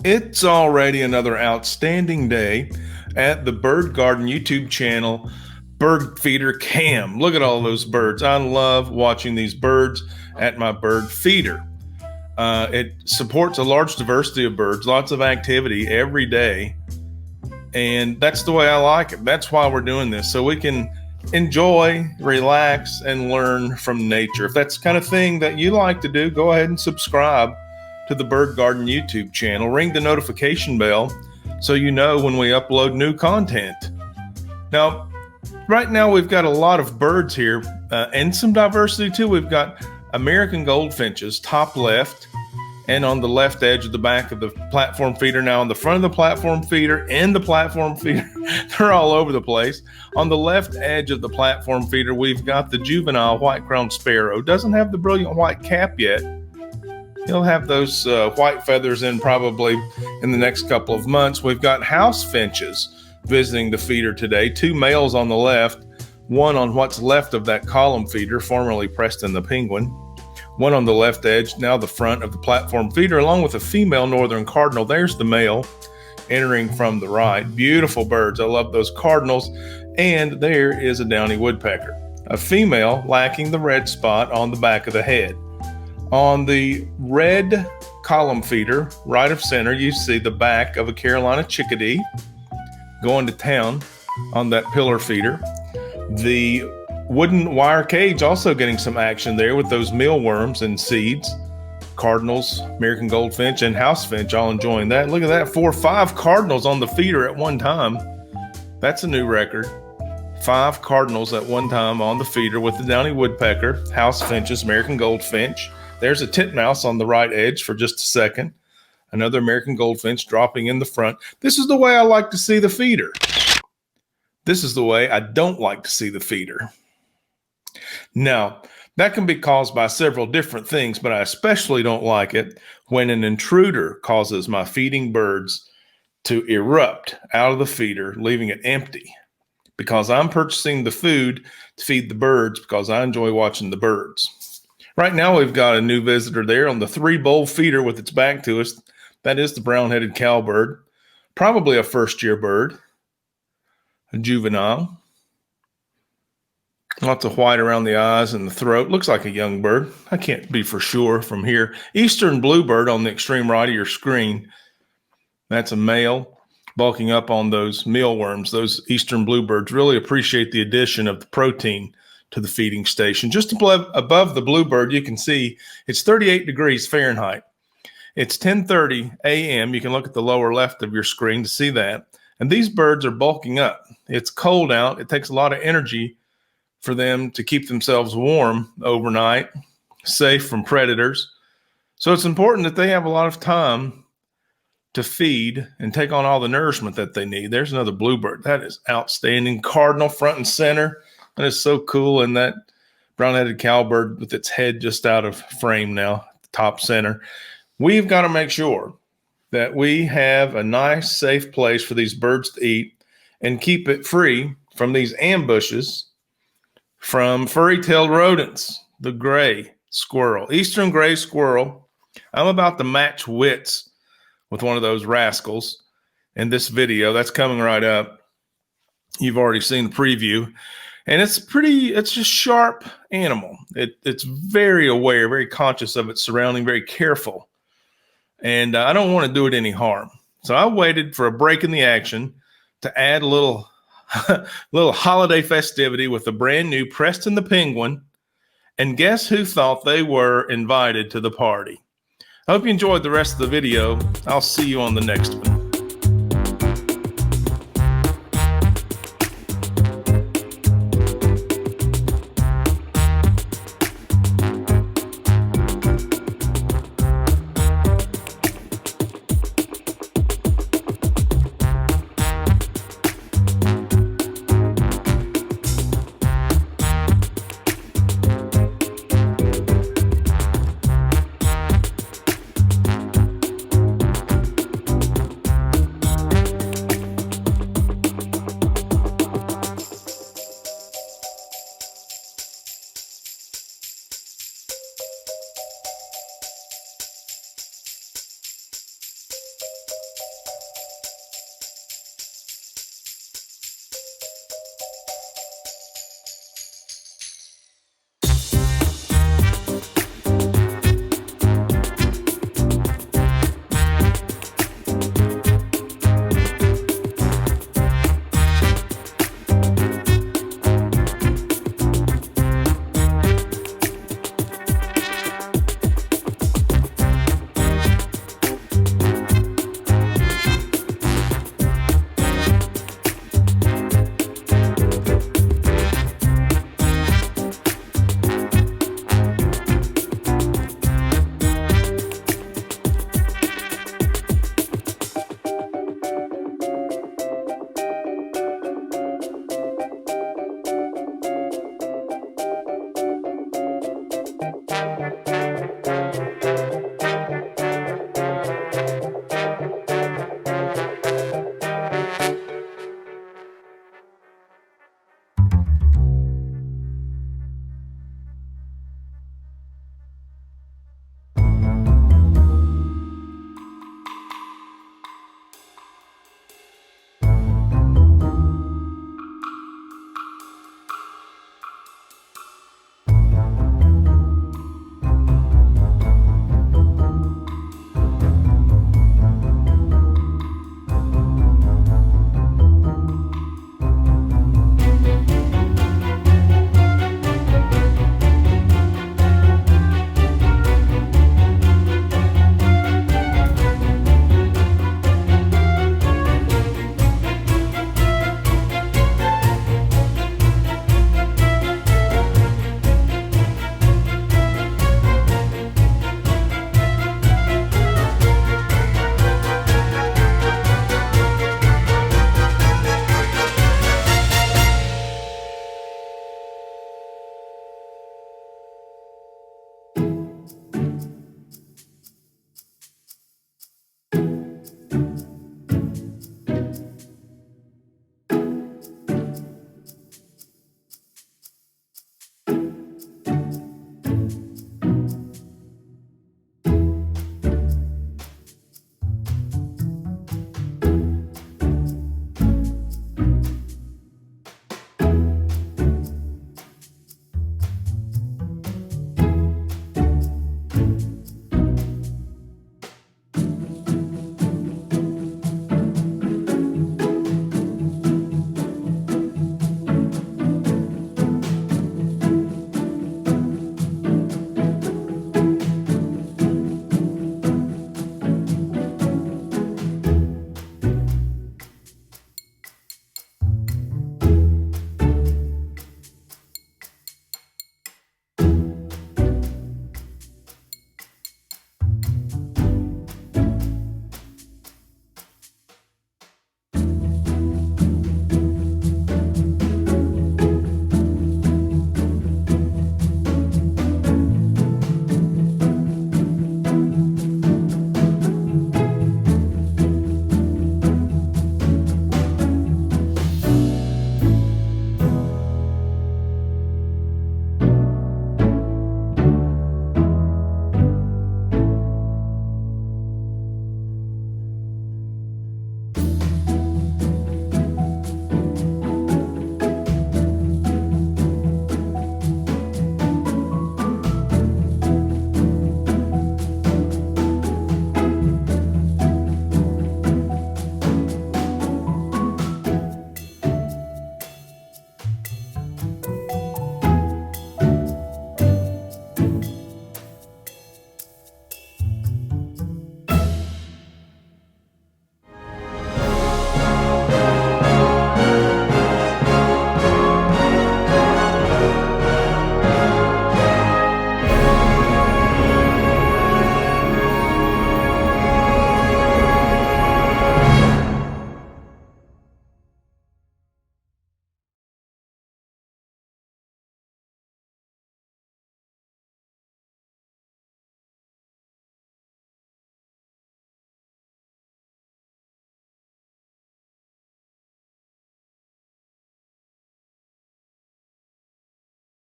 It's already another outstanding day at the Bird Garden YouTube channel, Bird Feeder Cam. Look at all those birds. I love watching these birds at my bird feeder. It supports a large diversity of birds, lots of activity every day. And that's the way I like it. That's why we're doing this, so we can enjoy, relax, and learn from nature. If that's the kind of thing that you like to do, go ahead and subscribe to the Bird Garden YouTube channel. Ring the notification bell so you know when we upload new content. Now, right now we've got a lot of birds here and some diversity too. We've got American goldfinches, top left, and on the left edge of the back of the platform feeder. Now on the front of the platform feeder and the platform feeder, they're all over the place. On the left edge of the platform feeder, we've got the juvenile white-crowned sparrow. Doesn't have the brilliant white cap yet. He'll have those white feathers in probably in the next couple of months. We've got house finches visiting the feeder today. Two males on the left, one on what's left of that column feeder, formerly Preston the penguin. One on the left edge, now the front of the platform feeder, along with a female northern cardinal. There's the male entering from the right. Beautiful birds. I love those cardinals. And there is a downy woodpecker, a female lacking the red spot on the back of the head. On the red column feeder, right of center, you see the back of a Carolina chickadee going to town on that pillar feeder. The wooden wire cage also getting some action there with those mealworms and seeds. Cardinals, American goldfinch, and house finch all enjoying that. Look at that, 4 or 5 cardinals on the feeder at one time. That's a new record. 5 cardinals at one time on the feeder with the downy woodpecker, house finches, American goldfinch. There's a titmouse on the right edge for just a second. Another American goldfinch dropping in the front. This is the way I like to see the feeder. This is the way I don't like to see the feeder. Now, that can be caused by several different things, but I especially don't like it when an intruder causes my feeding birds to erupt out of the feeder, leaving it empty. Because I'm purchasing the food to feed the birds because I enjoy watching the birds. Right now, we've got a new visitor there on the 3-bowl feeder with its back to us. That is the brown-headed cowbird, probably a first-year bird, a juvenile. Lots of white around the eyes and the throat. Looks like a young bird. I can't be for sure from here. Eastern bluebird on the extreme right of your screen. That's a male bulking up on those mealworms. Those eastern bluebirds really appreciate the addition of the protein to the feeding station. Just above the bluebird, you can see it's 38 degrees Fahrenheit. It's 10:30 a.m. You can look at the lower left of your screen to see that. And these birds are bulking up. It's cold out. It takes a lot of energy for them to keep themselves warm overnight, safe from predators. So it's important that they have a lot of time to feed and take on all the nourishment that they need. There's another bluebird. That is outstanding. Cardinal front and center. That is so cool. And that brown-headed cowbird with its head just out of frame now, top center. We've got to make sure that we have a nice, safe place for these birds to eat and keep it free from these ambushes from furry-tailed rodents, the gray squirrel, Eastern Gray Squirrel. I'm about to match wits with one of those rascals in this video. That's coming right up. You've already seen the preview. And it's a sharp animal. It's very aware, very conscious of its surrounding, very careful. And I don't want to do it any harm. So I waited for a break in the action to add a little holiday festivity with the brand new Preston the penguin. And guess who thought they were invited to the party? I hope you enjoyed the rest of the video. I'll see you on the next one.